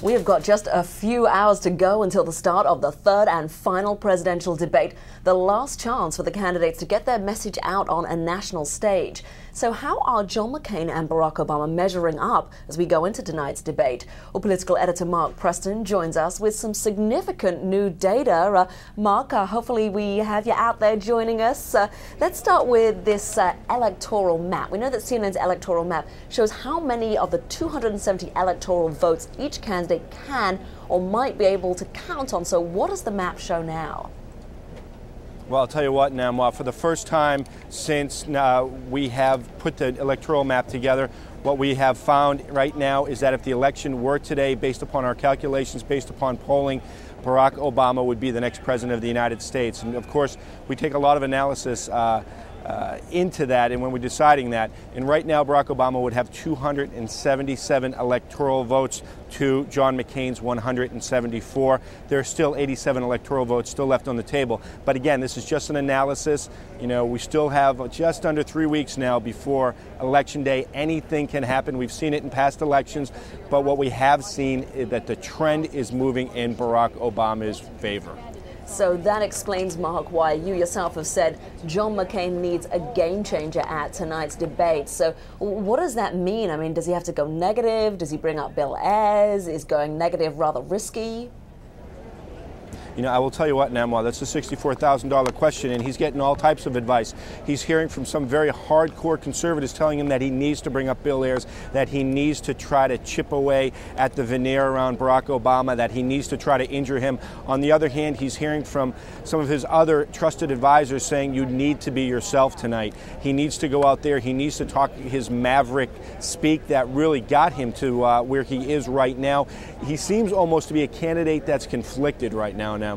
We have got just a few hours to go until the start of the third and final presidential debate, the last chance for the candidates to get their message out on a national stage. So how are John McCain and Barack Obama measuring up as we go into tonight's debate? Our political editor Mark Preston joins us with some significant new data. Mark, hopefully we have you out there joining us. Let's start with this electoral map. We know that CNN's electoral map shows how many of the 270 electoral votes each candidate can or might be able to count on. So what does the map show now? Well, I'll tell you what, Namwa, for the first time since we have put the electoral map together, what we have found right now is that if the election were today, based upon our calculations, based upon polling, Barack Obama would be the next president of the United States. And of course, we take a lot of analysis into that and when we're deciding that. And right now, Barack Obama would have 277 electoral votes to John McCain's 174. There are still 87 electoral votes still left on the table. But again, this is just an analysis. You know, we still have just under 3 weeks now before Election Day. Anything can happen. We've seen it in past elections. But what we have seen is that the trend is moving in Barack Obama's favor. So that explains, Mark, why you yourself have said John McCain needs a game changer at tonight's debate. So what does that mean? I mean, does he have to go negative? Does he bring up Bill Ayers? Is going negative rather risky? You know, I will tell you what, Namwa, that's a $64,000 question, and he's getting all types of advice. He's hearing from some very hardcore conservatives telling him that he needs to bring up Bill Ayers, that he needs to try to chip away at the veneer around Barack Obama, that he needs to try to injure him. On the other hand, he's hearing from some of his other trusted advisors saying you need to be yourself tonight. He needs to go out there. He needs to talk his maverick speak that really got him to where he is right now. He seems almost to be a candidate that's conflicted right now. You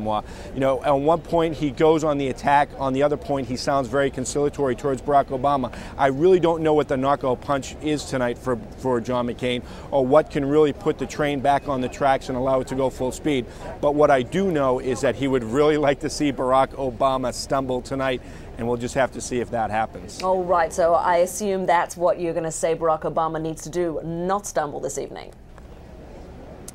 know, on one point he goes on the attack, on the other point he sounds very conciliatory towards Barack Obama. I really don't know what the knockout punch is tonight for John McCain, or what can really put the train back on the tracks and allow it to go full speed. But what I do know is that he would really like to see Barack Obama stumble tonight, and we'll just have to see if that happens. All right, so I assume that's what you're going to say Barack Obama needs to do, not stumble this evening.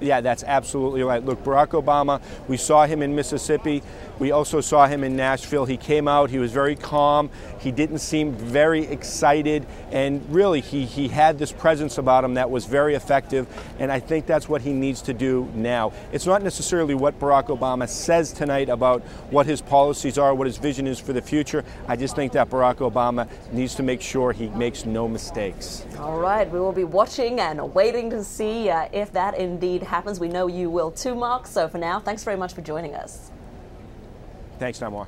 Yeah, that's absolutely right. Look, Barack Obama, we saw him in Mississippi. We also saw him in Nashville. He came out, he was very calm. He didn't seem very excited. And really, he had this presence about him that was very effective. And I think that's what he needs to do now. It's not necessarily what Barack Obama says tonight about what his policies are, what his vision is for the future. I just think that Barack Obama needs to make sure he makes no mistakes. All right, we will be watching and waiting to see if that indeed happens. We know you will too, Mark. So for now, thanks very much for joining us. Thanks, Namor.